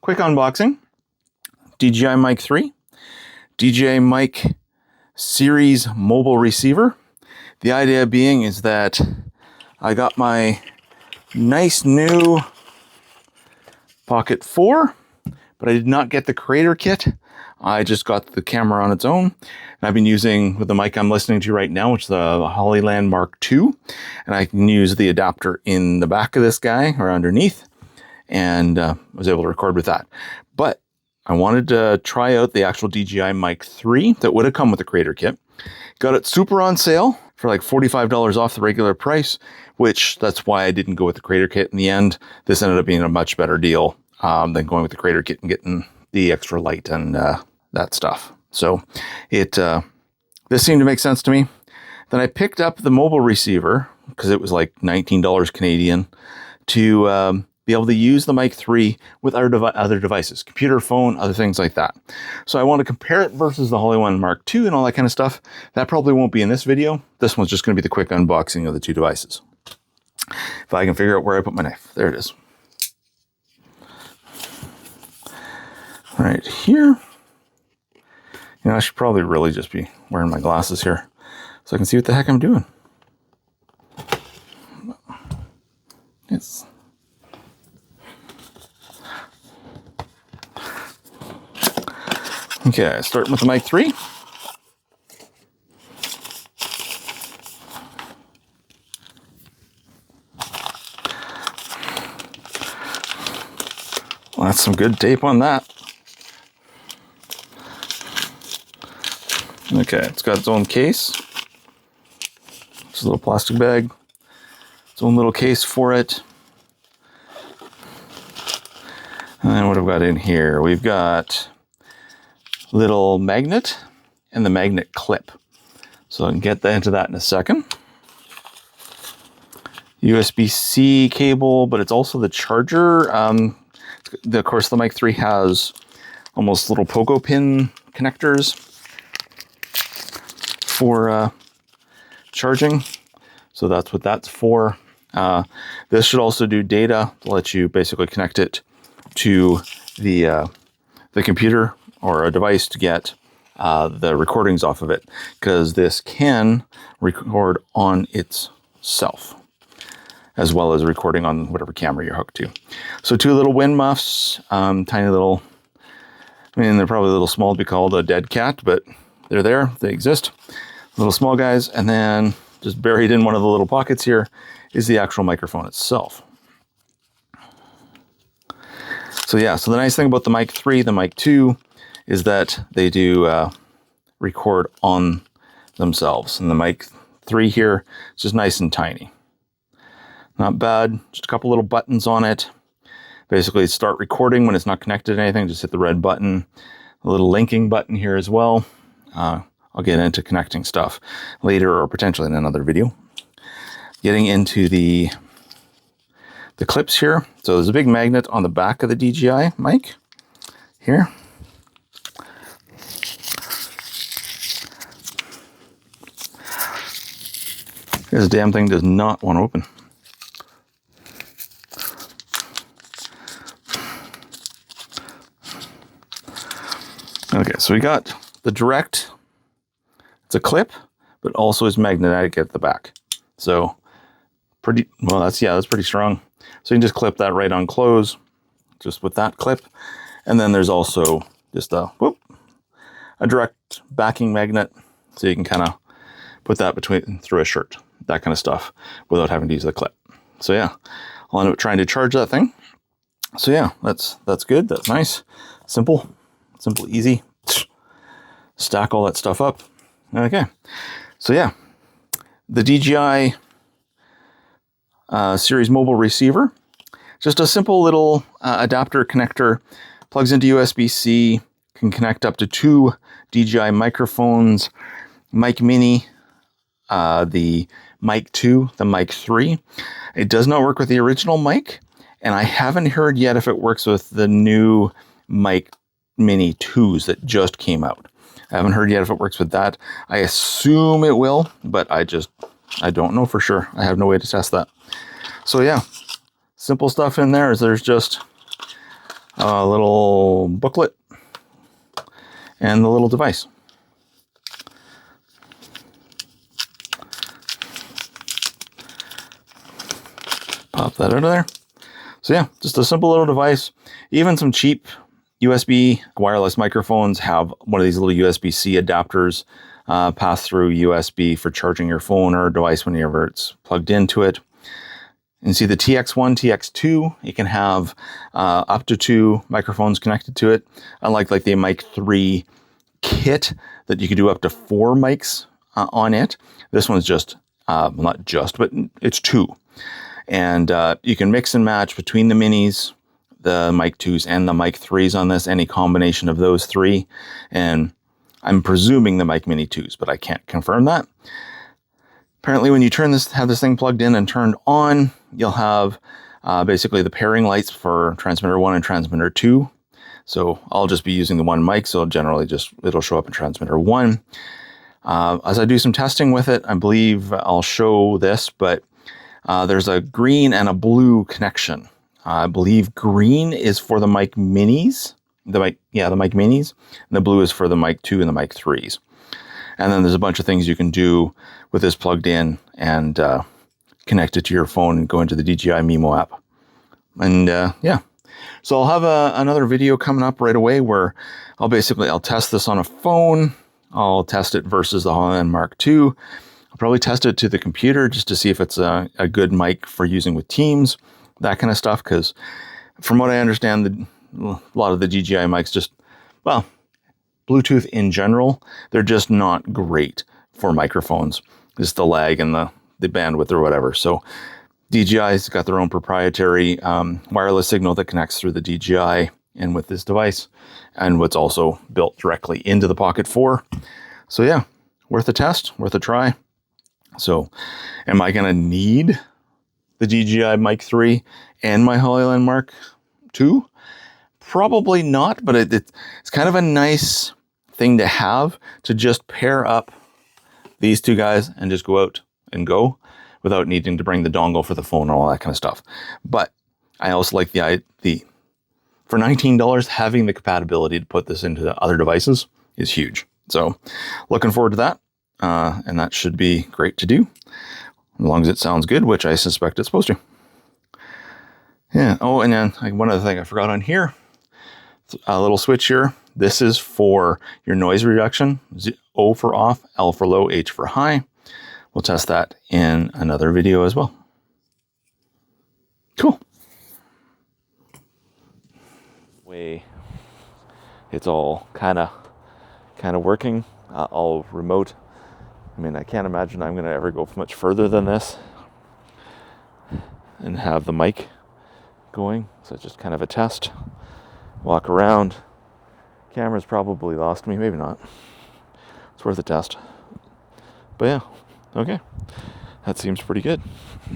quick unboxing. DJI Mic 3, DJI Mic Series Mobile Receiver. The idea being is that I got my nice new Pocket 4, but I did not get the creator kit. I just got the camera on its own. And I've been using with the mic I'm listening to right now, which is the Hollyland Mark II. And I can use the adapter in the back of this guy or underneath. And was able to record with that. But I wanted to try out the actual DJI Mic 3 that would have come with the creator kit. Got it super on sale for like $45 off the regular price, which that's why I didn't go with the creator kit in the end. This ended up being a much better deal than going with the creator kit and getting the extra light and that stuff. So this seemed to make sense to me. Then I picked up the mobile receiver because it was like $19 Canadian to be able to use the Mic 3 with other devices, computer, phone, other things like that. So I want to compare it versus the Hollyland Mark II and all that kind of stuff. That probably won't be in this video. This one's just going to be the quick unboxing of the two devices. If I can figure out where I put my knife. There it is. Right here. You know, I should probably really just be wearing my glasses here so I can see what the heck I'm doing. Yes. Okay, starting with the Mic 3. Well, that's some good tape on that. Okay, it's got its own case. It's a little plastic bag. Its own little case for it. And then what have we got in here? We've got little magnet and the magnet clip. So I can get into that in a second. USB-C cable, but it's also the charger. Of course, the Mic 3 has almost little pogo pin connectors for charging. So that's what that's for. This should also do data to let you basically connect it to the computer or a device to get the recordings off of it, because this can record on itself as well as recording on whatever camera you're hooked to. So two little wind muffs, tiny little, I mean, they're probably a little small to be called a dead cat, but they're there, they exist. Little small guys, and then just buried in one of the little pockets here is the actual microphone itself. So yeah, so the nice thing about the Mic 3, the Mic 2, is that they do record on themselves. And the Mic 3 here is just nice and tiny. Not bad, just a couple little buttons on it. Basically start recording when it's not connected to anything, just hit the red button. A little linking button here as well. I'll get into connecting stuff later or potentially in another video. Getting into the clips here. So there's a big magnet on the back of the DJI mic here. This damn thing does not want to open. Okay, so we got the direct. It's a clip, but also is magnetic at the back. So pretty, well, that's pretty strong. So you can just clip that right on close, just with that clip. And then there's also just a direct backing magnet. So you can kind of put that through a shirt, that kind of stuff, without having to use the clip. So yeah, I'll end up trying to charge that thing. So yeah, that's good. That's nice. Simple, easy. Stack all that stuff up. Okay, so yeah, the DJI Series Mobile Receiver, just a simple little adapter connector, plugs into USB-C, can connect up to two DJI microphones, Mic Mini, the Mic 2, the Mic 3. It does not work with the original mic, and I haven't heard yet if it works with the new Mic Mini 2s that just came out. I haven't heard yet if it works with that. I assume it will, but I don't know for sure. I have no way to test that. So yeah, simple stuff in there is there's just a little booklet, and the little device. Pop that out of there. So yeah, just a simple little device. Even some cheap USB wireless microphones have one of these little USB-C adapters, pass through USB for charging your phone or device whenever it's plugged into it. And see the TX1, TX2, you can have up to 2 microphones connected to it. Unlike like the Mic 3 kit that you could do up to 4 mics on it. This one's just, not just, but it's 2. And you can mix and match between the minis, the Mic 2s, and the Mic 3s on this, any combination of those 3. And I'm presuming the Mic Mini 2s, but I can't confirm that. Apparently when you have this thing plugged in and turned on, you'll have basically the pairing lights for transmitter 1 and transmitter 2. So I'll just be using the one mic, so generally it'll show up in transmitter 1. As I do some testing with it, I believe I'll show this, but there's a green and a blue connection. I believe green is for the Mic Minis, the Mic Minis, and the blue is for the Mic 2 and the Mic 3s. And then there's a bunch of things you can do with this plugged in and connect it to your phone and go into the DJI Mimo app. And yeah, so I'll have another video coming up right away where I'll test this on a phone. I'll test it versus the HoloLens Mark II. I'll probably test it to the computer just to see if it's a good mic for using with Teams, that kind of stuff. Because from what I understand, a lot of the DJI mics just, well, Bluetooth in general, they're just not great for microphones. Just the lag and the bandwidth or whatever. So DJI's got their own proprietary wireless signal that connects through the DJI and with this device, and what's also built directly into the Pocket 4. So yeah, worth a test, worth a try. So am I going to need the DJI Mic 3 and my HoloLens Mark II? Probably not, but it's kind of a nice thing to have, to just pair up these two guys and just go out and go without needing to bring the dongle for the phone and all that kind of stuff. But I also like the for $19, having the compatibility to put this into other devices is huge. So looking forward to that. And that should be great to do, as long as it sounds good, which I suspect it's supposed to. Yeah. Oh, and then one other thing I forgot on here, a little switch here. This is for your noise reduction. O for off, L for low, H for high. We'll test that in another video as well. Cool. Way it's all kind of working, all remote. I mean, I can't imagine I'm going to ever go much further than this and have the mic going. So it's just kind of a test. Walk around. Camera's probably lost me, maybe not. It's worth a test. But yeah, okay. That seems pretty good.